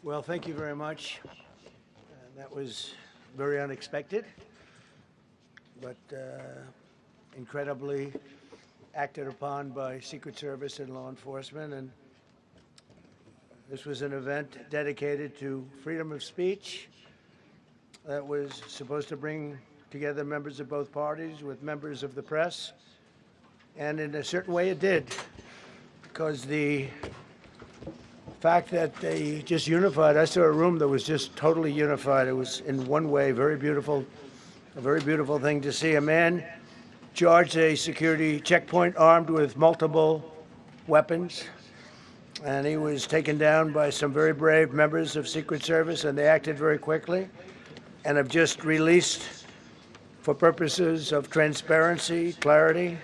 Well, thank you very much. That was very unexpected, but incredibly acted upon by Secret Service and law enforcement. And this was an event dedicated to freedom of speech that was supposed to bring together members of both parties with members of the press. And in a certain way it did, because the fact that they just unified, I saw a room that was just totally unified. It was in one way very beautiful, a very beautiful thing to see. A man charged a security checkpoint armed with multiple weapons, and he was taken down by some very brave members of Secret Service, and they acted very quickly and have just released, for purposes of transparency, clarity,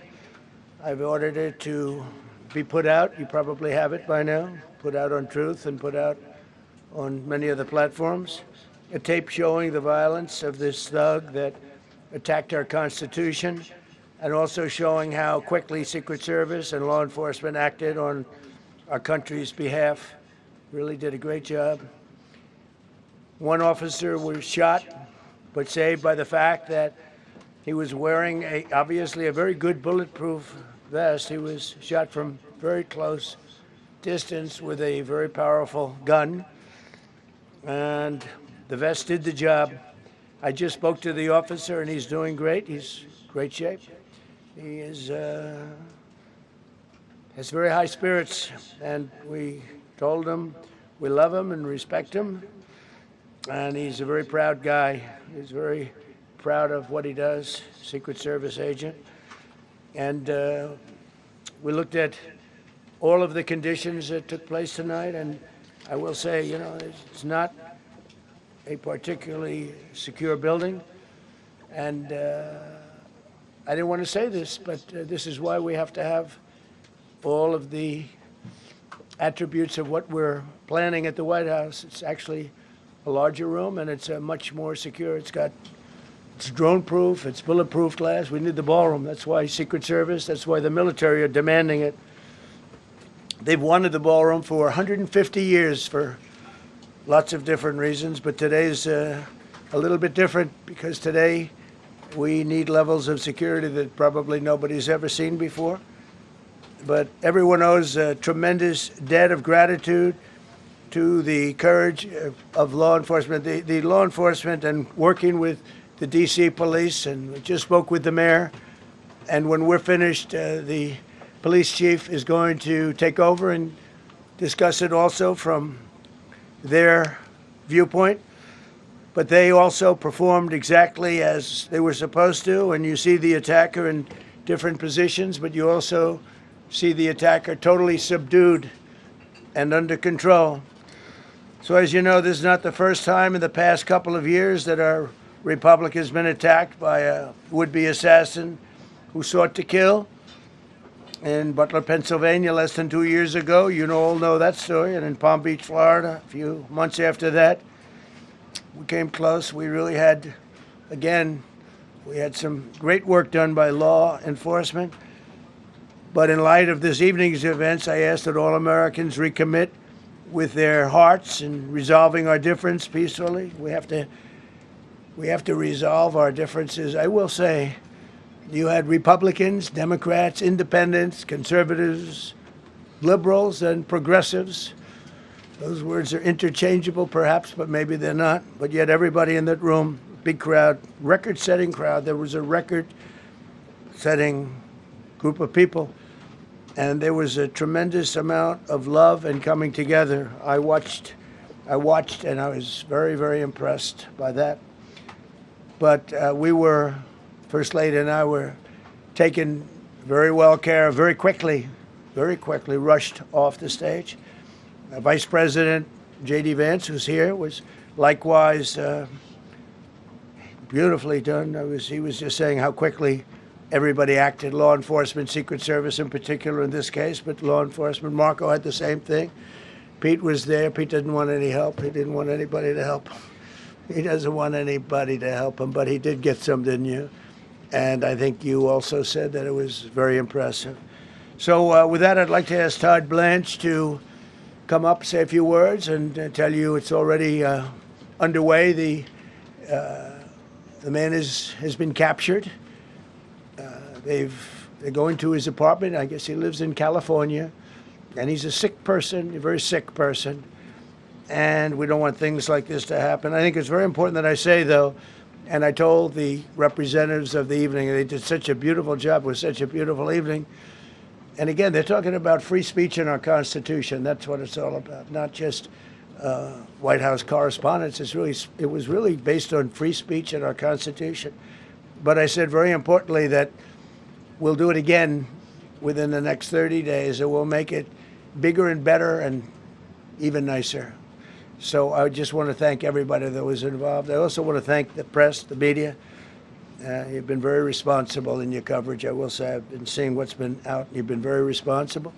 I've ordered it to be put out. You probably have it by now. Put out on Truth and put out on many of the platforms. A tape showing the violence of this thug that attacked our Constitution, and also showing how quickly Secret Service and law enforcement acted on our country's behalf. Really did a great job. One officer was shot, but saved by the fact that he was wearing obviously a very good bulletproof vest. He was shot from very close distance with a very powerful gun, and the vest did the job. I just spoke to the officer, and he's doing great. He's in great shape. He has very high spirits, and we told him we love him and respect him, and he's a very proud guy. He's very proud of what he does, Secret Service agent. And we looked at all of the conditions that took place tonight, and I will say, you know, it's not a particularly secure building, and I didn't want to say this, but this is why we have to have all of the attributes of what we're planning at the White House. It's actually a larger room, and it's much more secure. It's drone-proof, it's bulletproof glass. We need the ballroom. That's why Secret Service, that's why the military are demanding it. They've wanted the ballroom for 150 years for lots of different reasons, but today's a little bit different, because today we need levels of security that probably nobody's ever seen before. But everyone owes a tremendous debt of gratitude to the courage of law enforcement, the law enforcement, and working with the D.C. police. And we just spoke with the mayor, and when we're finished, the police chief is going to take over and discuss it also from their viewpoint. But they also performed exactly as they were supposed to, and you see the attacker in different positions, but you also see the attacker totally subdued and under control. So as you know, this is not the first time in the past couple of years that our republic has been attacked by a would-be assassin who sought to kill. In Butler, Pennsylvania, less than 2 years ago, you all know that story, and in Palm Beach, Florida, a few months after that, we came close. We really had, again, we had some great work done by law enforcement. But in light of this evening's events, I ask that all Americans recommit with their hearts in resolving our difference peacefully. We have to resolve our differences. I will say, you had Republicans, Democrats, independents, conservatives, liberals, and progressives. Those words are interchangeable, perhaps, but maybe they're not. But yet everybody in that room, big crowd, record-setting crowd. There was a record-setting group of people, and there was a tremendous amount of love and coming together. I watched, and I was very, very impressed by that. But First Lady and I were taken very well care of, very quickly rushed off the stage. Vice President J.D. Vance, who's here, was likewise beautifully done. He was just saying how quickly everybody acted, law enforcement, Secret Service in particular in this case, but law enforcement. Marco had the same thing. Pete was there. Pete didn't want any help. He didn't want anybody to help. He doesn't want anybody to help him, but he did get some, didn't you? And I think you also said that it was very impressive. So with that, I'd like to ask Todd Blanche to come up, say a few words, and tell you it's already underway. The man has been captured. They're going to his apartment. I guess he lives in California, and he's a sick person, a very sick person, and we don't want things like this to happen. I think it's very important that I say, though, and I told the representatives of the evening, they did such a beautiful job. It was such a beautiful evening. And again, they're talking about free speech in our Constitution. That's what it's all about, not just White House Correspondents. It was really based on free speech in our Constitution. But I said very importantly that we'll do it again within the next 30 days, and we'll make it bigger and better and even nicer. So I just want to thank everybody that was involved. I also want to thank the press, the media. You've been very responsible in your coverage. I will say I've been seeing what's been out. You've been very responsible.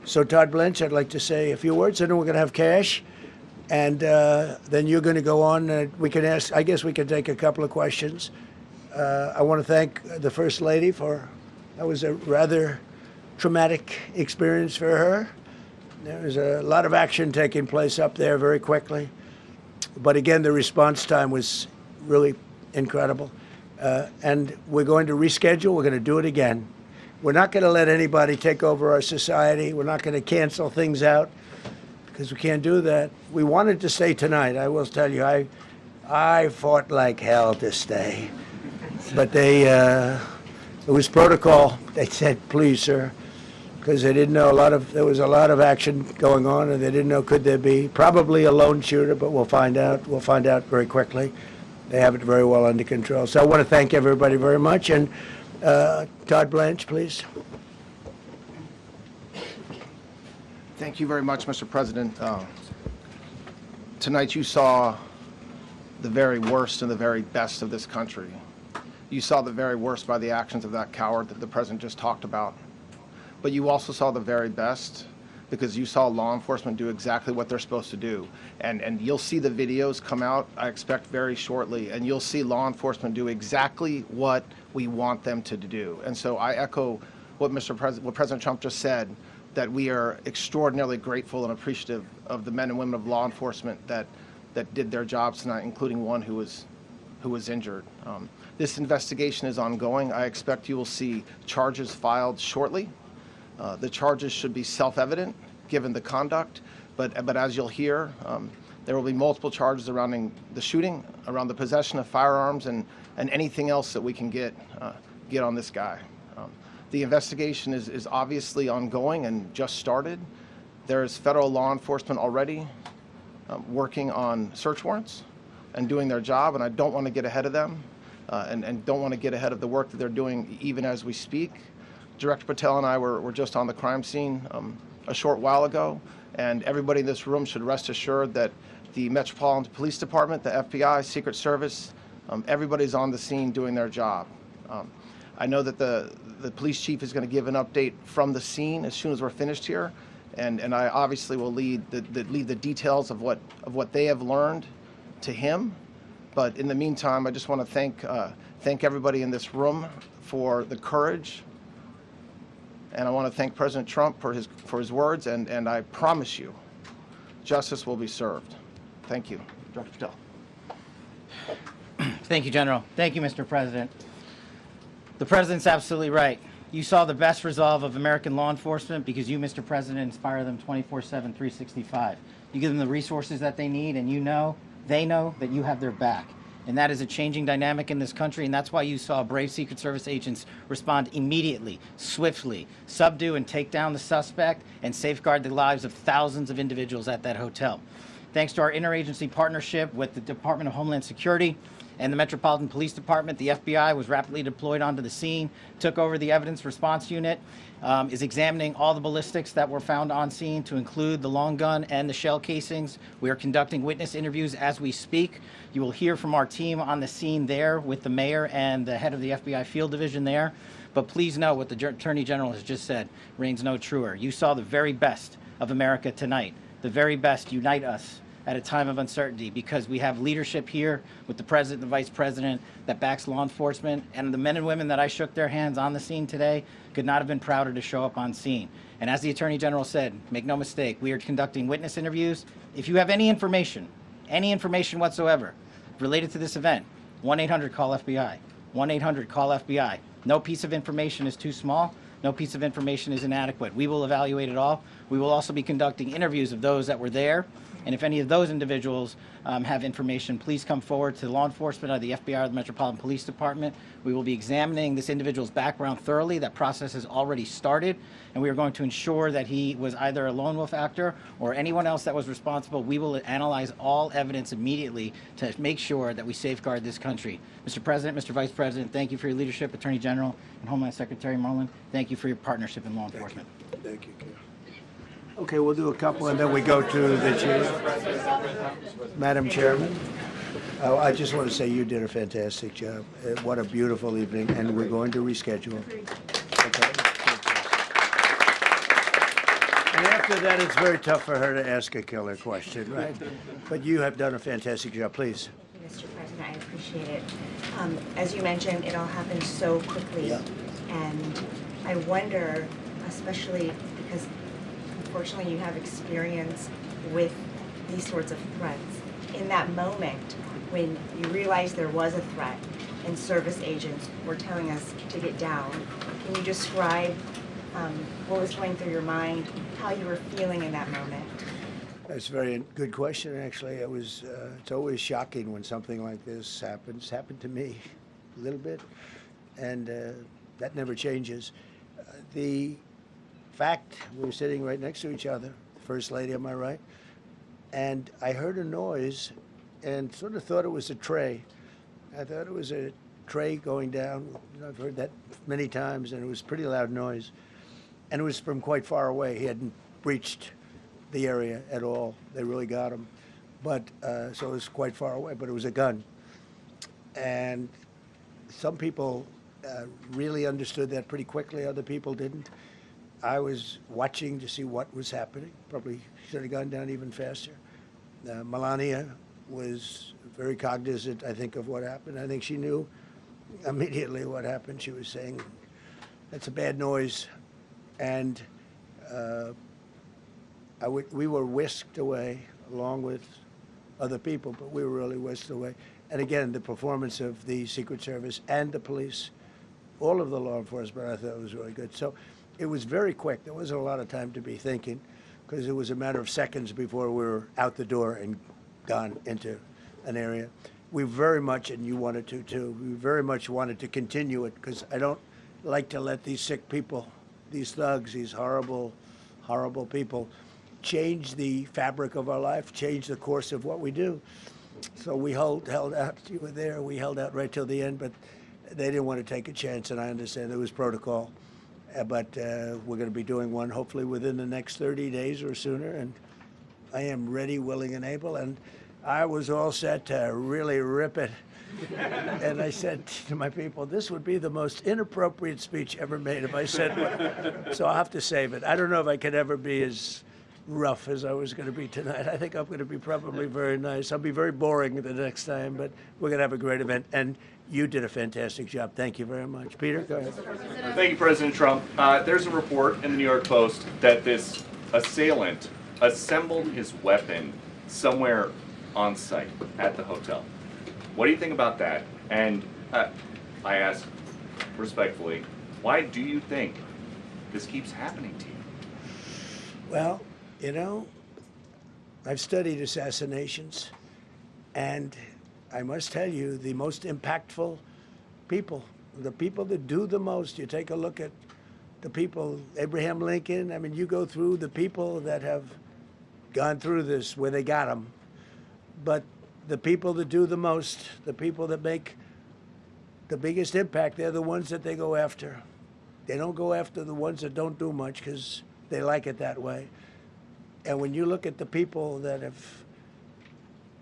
So Todd Blanche, I'd like to say a few words, and then we're going to have cash. And then you're going to go on. We can ask, I guess we can take a couple of questions. I want to thank the First Lady that was a rather traumatic experience for her. There was a lot of action taking place up there very quickly. But again, the response time was really incredible. And we're going to reschedule. We're going to do it again. We're not going to let anybody take over our society. We're not going to cancel things out because we can't do that. We wanted to stay tonight. I will tell you, I fought like hell to stay. But it was protocol. They said, please, sir, because they didn't know there was a lot of action going on, and they didn't know could there be probably a lone shooter, but we'll find out. We'll find out very quickly. They have it very well under control. So I want to thank everybody very much. And Todd Blanche, please. Thank you very much, Mr. President. Tonight you saw the very worst and the very best of this country. You saw the very worst by the actions of that coward that the President just talked about. But you also saw the very best because you saw law enforcement do exactly what they're supposed to do. And you'll see the videos come out, I expect, very shortly, and you'll see law enforcement do exactly what we want them to do. And so I echo what what President Trump just said, that we are extraordinarily grateful and appreciative of the men and women of law enforcement that did their jobs tonight, including one who was injured. This investigation is ongoing. I expect you will see charges filed shortly. The charges should be self-evident given the conduct, but as you'll hear, there will be multiple charges surrounding the shooting, around the possession of firearms, and anything else that we can get on this guy. The investigation is obviously ongoing and just started. There is federal law enforcement already working on search warrants and doing their job, and I don't want to get ahead of them and don't want to get ahead of the work that they're doing even as we speak. Director Patel and I were just on the crime scene a short while ago, and everybody in this room should rest assured that the Metropolitan Police Department, the FBI, Secret Service, everybody's on the scene doing their job. I know that the police chief is going to give an update from the scene as soon as we're finished here, and I obviously will lead the details of what they have learned to him. But in the meantime, I just want to thank everybody in this room for the courage. And I want to thank President Trump for his words, and I promise you, justice will be served. Thank you. Director Patel. Thank you, General. Thank you, Mr. President. The President's absolutely right. You saw the best resolve of American law enforcement because you, Mr. President, inspire them 24/7, 365. You give them the resources that they need, and they know that you have their back. And that is a changing dynamic in this country, and that's why you saw brave Secret Service agents respond immediately, swiftly, subdue and take down the suspect, and safeguard the lives of thousands of individuals at that hotel. Thanks to our interagency partnership with the Department of Homeland Security and the Metropolitan Police Department, the FBI was rapidly deployed onto the scene, took over the evidence response unit, is examining all the ballistics that were found on scene to include the long gun and the shell casings. We are conducting witness interviews as we speak. You will hear from our team on the scene there with the mayor and the head of the FBI field division there. But please know what the Attorney General has just said reigns no truer. You saw the very best of America tonight. The very best unite us at a time of uncertainty, because we have leadership here with the president and the vice president that backs law enforcement, and the men and women that I shook their hands on the scene today could not have been prouder to show up on scene. And as the Attorney General said, make no mistake, we are conducting witness interviews. If you have any information whatsoever related to this event, 1-800-CALL-FBI, 1-800-CALL-FBI. No piece of information is too small. No piece of information is inadequate. We will evaluate it all. We will also be conducting interviews of those that were there. And if any of those individuals have information, please come forward to law enforcement or the FBI or the Metropolitan Police Department. We will be examining this individual's background thoroughly. That process has already started, and we are going to ensure that he was either a lone wolf actor or anyone else that was responsible. We will analyze all evidence immediately to make sure that we safeguard this country. Mr. President, Mr. Vice President, thank you for your leadership. Attorney General and Homeland Secretary Marlin, thank you for your partnership in law enforcement. Thank you, Carroll. Okay, we'll do a couple and then we go to the chief. Madam Chairman, I just want to say you did a fantastic job. What a beautiful evening, and we're going to reschedule. Okay. And after that, it's very tough for her to ask a killer question, right? But you have done a fantastic job. Please. Mr. President, I appreciate it. As you mentioned, it all happened so quickly. Yeah. And I wonder, especially because unfortunately you have experience with these sorts of threats, in that moment when you realized there was a threat and service agents were telling us to get down, can you describe what was going through your mind, how you were feeling in that moment? That's a very good question, actually. It's always shocking when something like this happens. It's happened to me a little bit, and that never changes. The fact, we were sitting right next to each other, First Lady on my right, and I heard a noise and sort of thought it was a tray. I thought it was a tray going down. You know, I've heard that many times, and it was a pretty loud noise. And it was from quite far away. He hadn't breached the area at all. They really got him. But, so it was quite far away, but it was a gun. And some people really understood that pretty quickly. Other people didn't. I was watching to see what was happening. Probably should have gone down even faster. Melania was very cognizant, I think, of what happened. I think she knew immediately what happened. She was saying, that's a bad noise. And we were whisked away along with other people, but we were really whisked away. And again, the performance of the Secret Service and the police, all of the law enforcement, I thought was really good. So it was very quick. There wasn't a lot of time to be thinking, because it was a matter of seconds before we were out the door and gone into an area. We very much, and you wanted to too, we very much wanted to continue it, because I don't like to let these sick people, these thugs, these horrible, horrible people, change the fabric of our life, change the course of what we do. So we held out. You were there. We held out right till the end, but they didn't want to take a chance, and I understand there was protocol. But we're going to be doing one hopefully within the next 30 days or sooner, and I am ready, willing, and able. And I was all set to really rip it. And I said to my people, this would be the most inappropriate speech ever made if I said one. So I'll have to save it. I don't know if I could ever be as rough as I was going to be tonight. I think I'm going to be probably very nice. I'll be very boring the next time, but we're going to have a great event. And you did a fantastic job. Thank you very much. Peter, go ahead. Thank you, President Trump. There's a report in the New York Post that this assailant assembled his weapon somewhere on site at the hotel. What do you think about that? And I ask respectfully, why do you think this keeps happening to you? Well, you know, I've studied assassinations, and I must tell you, the most impactful people, the people that do the most, you take a look at the people, Abraham Lincoln, I mean, you go through the people that have gone through this, where they got them. But the people that do the most, the people that make the biggest impact, they're the ones that they go after. They don't go after the ones that don't do much, because they like it that way. And when you look at the people that have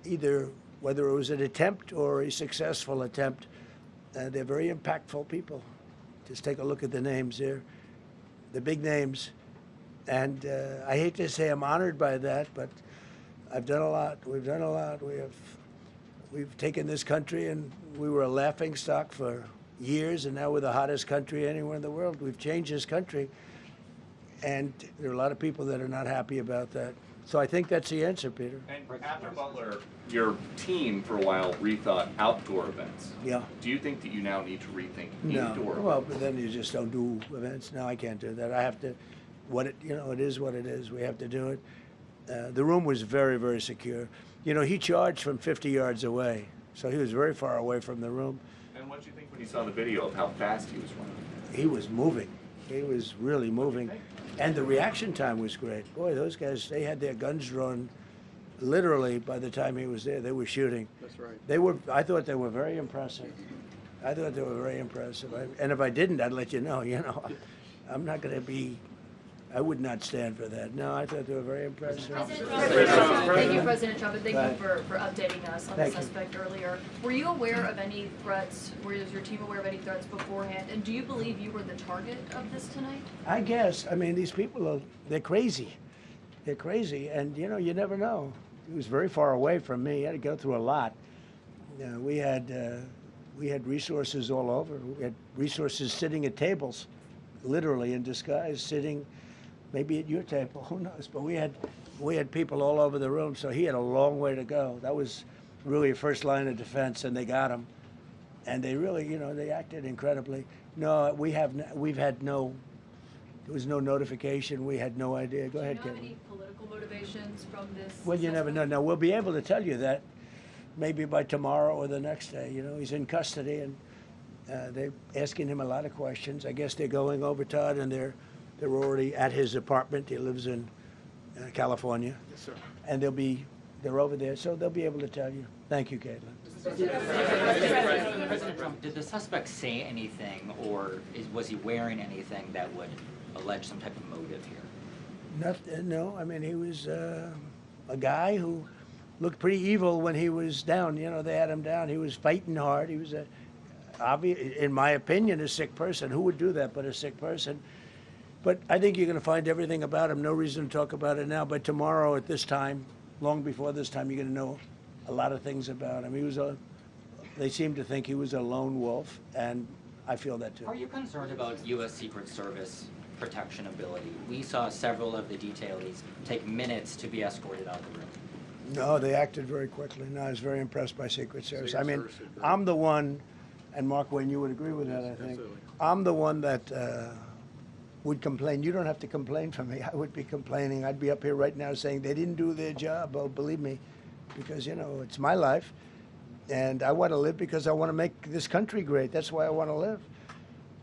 either, whether it was an attempt or a successful attempt, they're very impactful people. Just take a look at the names there, the big names. And I hate to say I'm honored by that, but I've done a lot. We've done a lot. We've taken this country, and we were a laughing stock for years, and now we're the hottest country anywhere in the world. We've changed this country, and there are a lot of people that are not happy about that. So I think that's the answer, Peter. And after Butler, your team for a while rethought outdoor events. Yeah. Do you think that you now need to rethink No. indoor Well, events? but then you just don't do events. No, I can't do that. I have to. It is what it is. We have to do it. The room was very, very secure. He charged from 50 yards away, so he was very far away from the room. And what did you think when you saw the video of how fast he was running? He was moving. He was really moving. And the reaction time was great. Boy, those guys, they had their guns drawn literally by the time he was there. They were shooting. That's right. I thought they were very impressive. And if I didn't, I'd let you know. I'm not going to be, I would not stand for that. No, I thought they were very impressive. Thank you, President Trump, and thank Right. you for updating us on Thank the you. suspect earlier. Were you aware of any threats? Was your team aware of any threats beforehand? And do you believe you were the target of this tonight? I guess. I mean, these people they're crazy. They're crazy, and you never know. He was very far away from me. He had to go through a lot. We had resources all over. We had resources sitting at tables, literally in disguise, sitting maybe at your table. Who knows? But we had people all over the room, so he had a long way to go. That was really a first line of defense, and they got him. And they really, they acted incredibly. No, there was no notification. We had no idea. Go ahead, Do you know Kevin. any political motivations from this? Well, you never know. Now, we'll be able to tell you that maybe by tomorrow or the next day. He's in custody, and they're asking him a lot of questions. I guess they're going over, Todd, and they're already at his apartment. He lives in California. Yes, sir. And they're over there, so they'll be able to tell you. Thank you, Caitlin. President Trump, did the suspect say anything, or was he wearing anything that would allege some type of motive here? No, I mean, he was a guy who looked pretty evil when he was down. They had him down. He was fighting hard. He was in my opinion, a sick person. Who would do that but a sick person? But I think you're going to find everything about him. No reason to talk about it now. But tomorrow at this time, long before this time, you're going to know a lot of things about him. They seem to think he was a lone wolf, and I feel that too. Are you concerned about U.S. Secret Service protection ability? We saw several of the detailees take minutes to be escorted out of the room. No, they acted very quickly. No, I was very impressed by Secret Service. Secret I mean, Service did great. I'm the one, and Mark Wayne, you would agree with that, I think. absolutely. I'm the one that would complain. You don't have to complain for me. I would be complaining. I'd be up here right now saying they didn't do their job. Oh, believe me, because, it's my life, and I want to live because I want to make this country great. That's why I want to live.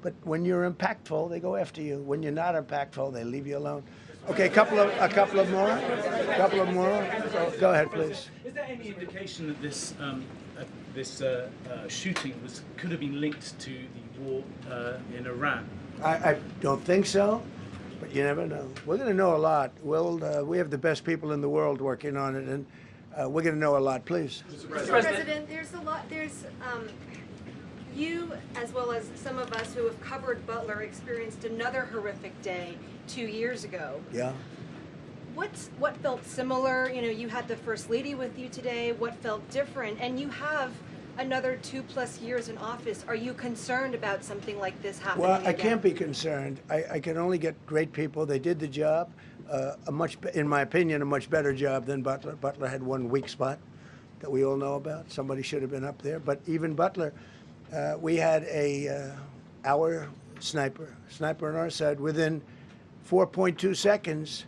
But when you're impactful, they go after you. When you're not impactful, they leave you alone. Okay, a couple of more. Go ahead, please. Is there any indication that this shooting could have been linked to the war in Iran? I don't think so, but you never know. We're going to know a lot. We have the best people in the world working on it, and we're going to know a lot. Please. Mr. President, there's a lot. You, as well as some of us who have covered Butler, experienced another horrific day 2 years ago. Yeah. What felt similar? You had the First Lady with you today. What felt different? And you have another 2+ years in office. Are you concerned about something like this happening Well, I again? can't be concerned. I can only get great people. They did the job, in my opinion, a much better job than Butler. Butler had one weak spot that we all know about. Somebody should have been up there. But even Butler, we had our sniper on our side within 4.2 seconds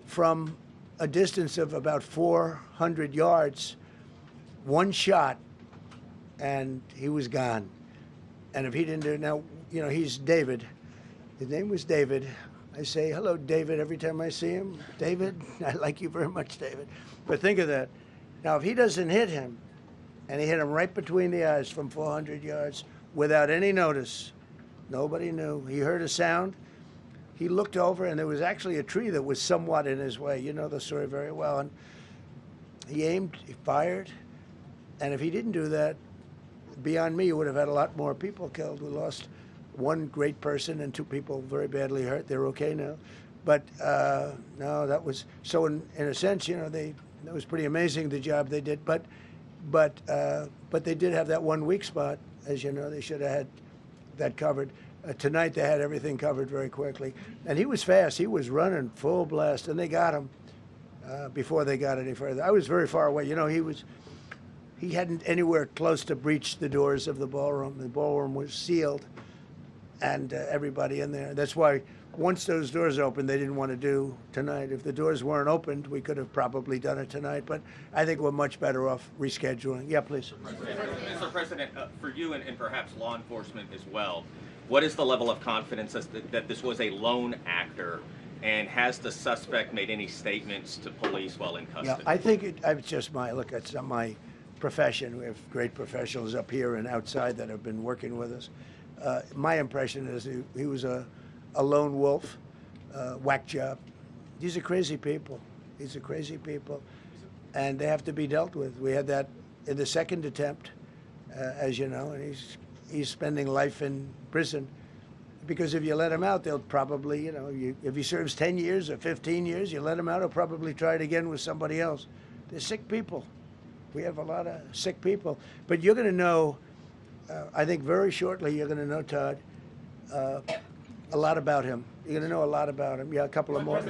from a distance of about 400 yards, one shot, and he was gone. And if he didn't do it, now, he's David. His name was David. I say, hello, David, every time I see him. David, I like you very much, David. But think of that. Now, if he doesn't hit him, and he hit him right between the eyes from 400 yards without any notice, nobody knew. He heard a sound. He looked over, and there was actually a tree that was somewhat in his way. You know the story very well. And he aimed, he fired, and if he didn't do that, beyond me, you would have had a lot more people killed. We lost one great person and 2 people very badly hurt. They're okay now. But no, that was, so in a sense, they It was pretty amazing the job they did. But they did have that 1 weak spot, as you know. They should have had that covered. Tonight they had everything covered very quickly, and he was fast. He was running full blast, and they got him before they got any further. I was very far away. You know, he hadn't anywhere close to breach the doors of the ballroom. The ballroom was sealed, and everybody in there. That's why once those doors opened, they didn't want to do tonight. If the doors weren't opened, we could have probably done it tonight. But I think we're much better off rescheduling. Yeah, please. Mr. President, for you and perhaps law enforcement as well, what is the level of confidence that this was a lone actor, and has the suspect made any statements to police while in custody? Yeah, I think it's just it's not my profession. We have great professionals up here and outside that have been working with us. My impression is he was a lone wolf, whack job. These are crazy people. These are crazy people, and they have to be dealt with. We had that in the second attempt, as you know, and he's spending life in prison, because if you let him out, they'll probably, you know, if he serves 10 years or 15 years, you let him out, he'll probably try it again with somebody else. They're sick people. We have a lot of sick people. But you're going to know, I think very shortly, you're going to know, Todd, a lot about him. You're going to know a lot about him. Yeah, a couple of more.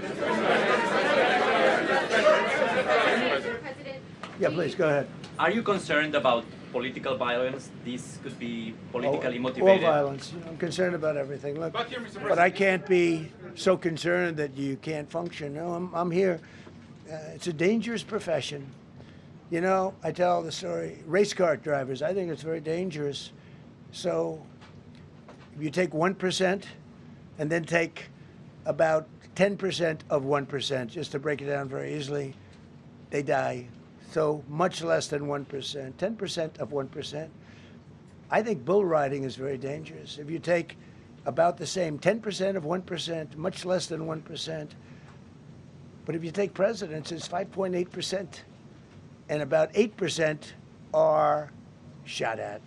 Yeah, please, go ahead. Are you concerned about political violence? This could be politically motivated. All violence. You know, I'm concerned about everything. Look, but I can't be so concerned that you can't function. No, I'm here. It's a dangerous profession. You know, I tell the story. Race car drivers, I think it's very dangerous. So if you take 1% and then take about 10% of 1%, just to break it down very easily, they die. So much less than 1%, 10% of 1%. I think bull riding is very dangerous. If you take about the same, 10% of 1%, much less than 1%. But if you take presidents, it's 5.8%. And about 8% are shot at.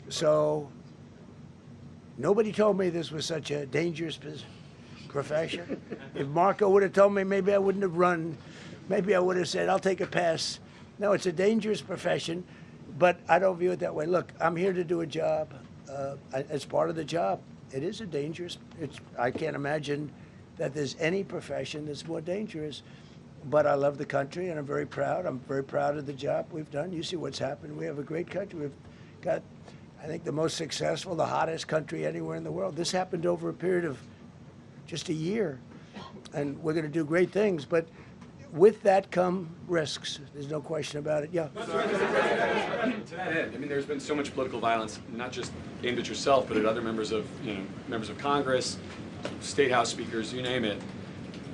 So nobody told me this was such a dangerous profession. If Marco would have told me, maybe I wouldn't have run. Maybe I would have said, I'll take a pass. No, it's a dangerous profession, but I don't view it that way. Look, I'm here to do a job. As part of the job, it is a dangerous. I can't imagine that there's any profession that's more dangerous. But I love the country, and I'm very proud. I'm very proud of the job we've done. You see what's happened. We have a great country. We've got, I think, the most successful, the hottest country anywhere in the world. This happened over a period of just a year, and we're going to do great things. But with that come risks. There's no question about it. Yeah. To that end, I mean, there's been so much political violence, not just aimed at yourself, but at other members of Congress, state house speakers, you name it.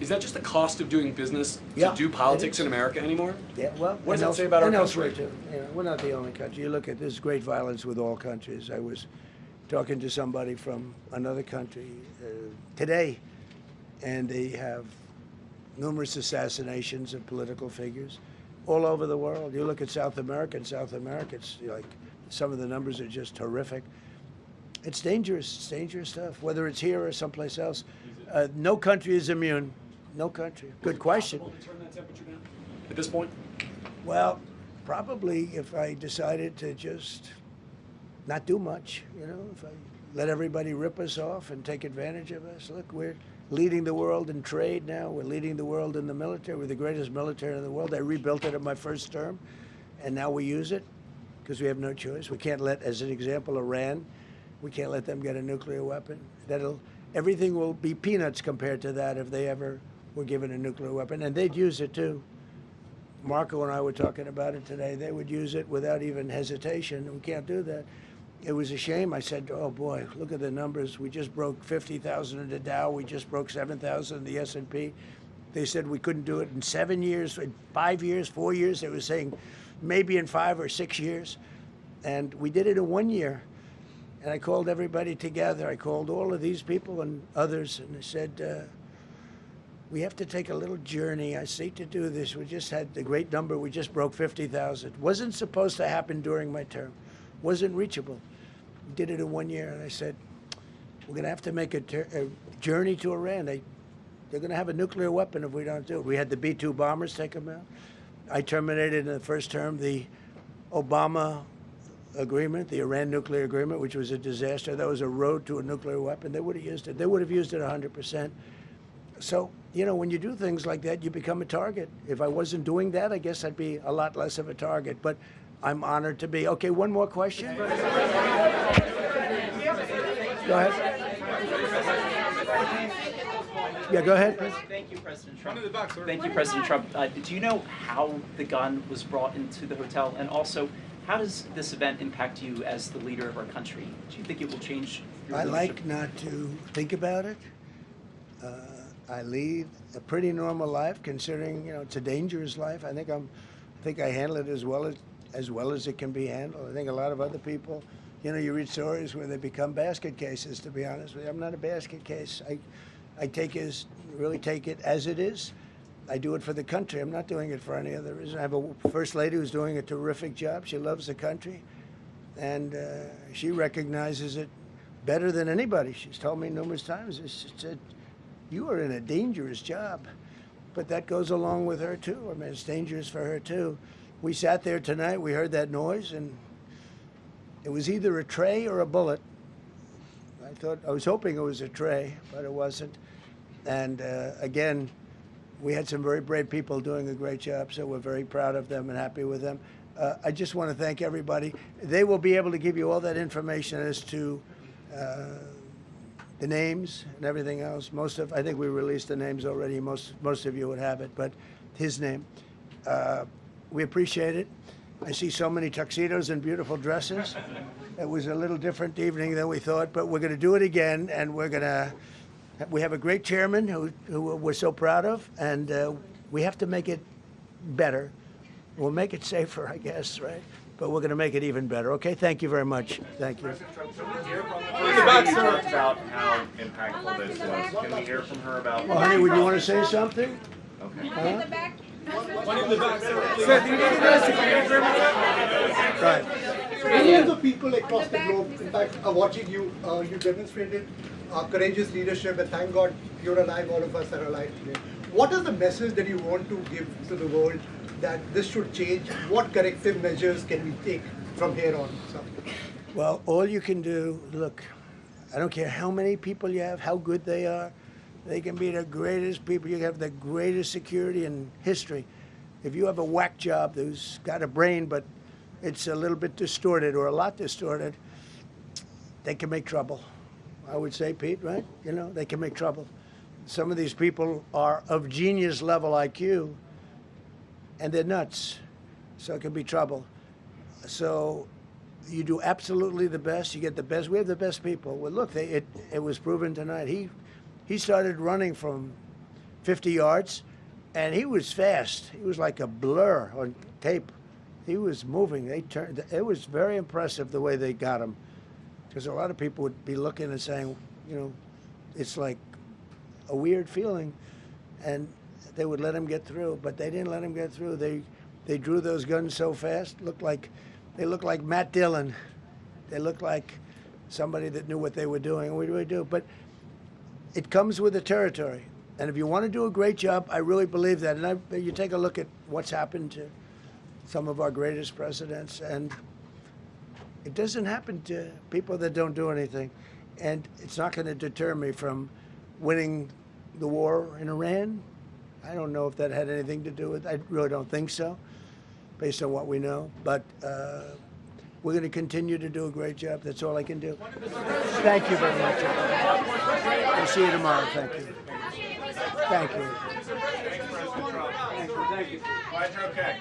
Is that just the cost of doing business to do politics in America anymore? Yeah, well, what does that say about our country? Too. You know, we're not the only country. You look at this great violence with all countries. I was talking to somebody from another country today, and they have numerous assassinations of political figures all over the world. You look at South America, it's like some of the numbers are just horrific. It's dangerous. It's dangerous stuff, whether it's here or someplace else. No country is immune. No country. Good question. Is it possible to turn that temperature down at this point? Well, probably if I decided to just not do much, you know, if I let everybody rip us off and take advantage of us. Look, we're leading the world in trade now. We're leading the world in the military. We're the greatest military in the world. I rebuilt it in my first term, and now we use it because we have no choice. We can't let, as an example, Iran, we can't let them get a nuclear weapon. Everything will be peanuts compared to that if they ever were given a nuclear weapon, and they'd use it too. Marco and I were talking about it today. They would use it without even hesitation. We can't do that. It was a shame. I said, oh boy, look at the numbers. We just broke 50,000 in the Dow. We just broke 7,000 in the S&P. They said we couldn't do it in 7 years, in 5 years, 4 years. They were saying maybe in 5 or 6 years. And we did it in 1 year. And I called everybody together. I called all of these people and others, and I said, we have to take a little journey. I hate to do this. We just had the great number. We just broke 50,000. Wasn't supposed to happen during my term. Wasn't reachable. We did it in 1 year, and I said, we're going to have to make a journey to Iran. They're going to have a nuclear weapon if we don't do it. We had the B-2 bombers take them out. I terminated in the first term the Obama agreement, the Iran nuclear agreement, which was a disaster. That was a road to a nuclear weapon. They would have used it. They would have used it 100%. So, you know, when you do things like that, you become a target. If I wasn't doing that, I guess I'd be a lot less of a target. But I'm honored to be. Okay, one more question. Go ahead. Yeah, go ahead. Thank you, President Trump. Thank you, President Trump. Do you know how the gun was brought into the hotel? And also, how does this event impact you as the leader of our country? Do you think it will change your I leadership? like not to think about it. I lead a pretty normal life, considering, you know, it's a dangerous life. I think I handle it as well as it can be handled. I think a lot of other people, you know, you read stories where they become basket cases. To be honest with you, I'm not a basket case. I really take it as it is. I do it for the country. I'm not doing it for any other reason. I have a first lady who's doing a terrific job. She loves the country, and she recognizes it better than anybody. She's told me numerous times. She said, "You are in a dangerous job," but that goes along with her too. I mean, it's dangerous for her too. We sat there tonight. We heard that noise, and it was either a tray or a bullet. I was hoping it was a tray, but it wasn't. And again, we had some very brave people doing a great job, so we're very proud of them and happy with them. I just want to thank everybody. They will be able to give you all that information as to the names and everything else. I think we released the names already. Most of you would have it, but his name. We appreciate it. I see so many tuxedos and beautiful dresses. It was a little different evening than we thought, but we're going to do it again, and we have a great chairman who we're so proud of, and we have to make it better. We'll make it safer, I guess, right? But we're going to make it even better. Okay, thank you very much. Thank you. You talked about how impactful this was. Can we hear from her about? Well, honey, would you want to say something? Okay. One in the back. Right. Millions of people across the globe, in fact, are watching you. You demonstrated courageous leadership, and thank God you're alive. All of us are alive today. What is the message that you want to give to the world that this should change? What corrective measures can we take from here on? So. Well, all you can do, look, I don't care how many people you have, how good they are. They can be the greatest people. You have the greatest security in history. If you have a whack job who's got a brain, but it's a little bit distorted or a lot distorted, they can make trouble. I would say, Pete, right? You know, they can make trouble. Some of these people are of genius level IQ, and they're nuts, so it can be trouble. So you do absolutely the best. You get the best. We have the best people. Well, look, it was proven tonight. He started running from 50 yards, and he was fast. He was like a blur on tape. He was moving. It was very impressive the way they got him, because a lot of people would be looking and saying, you know, it's like a weird feeling, and they would let him get through, but they didn't let him get through. They drew those guns so fast. They looked like Matt Dillon. They looked like somebody that knew what they were doing. What do we do? But it comes with the territory. And if you want to do a great job, I really believe that. And you take a look at what's happened to some of our greatest presidents, and it doesn't happen to people that don't do anything. And it's not going to deter me from winning the war in Iran. I don't know if that had anything to do with it. I really don't think so, based on what we know. But we're going to continue to do a great job. That's all I can do. Thank you very much. We'll see you tomorrow. Thank you. Thank you. Thank you. Glad you're okay.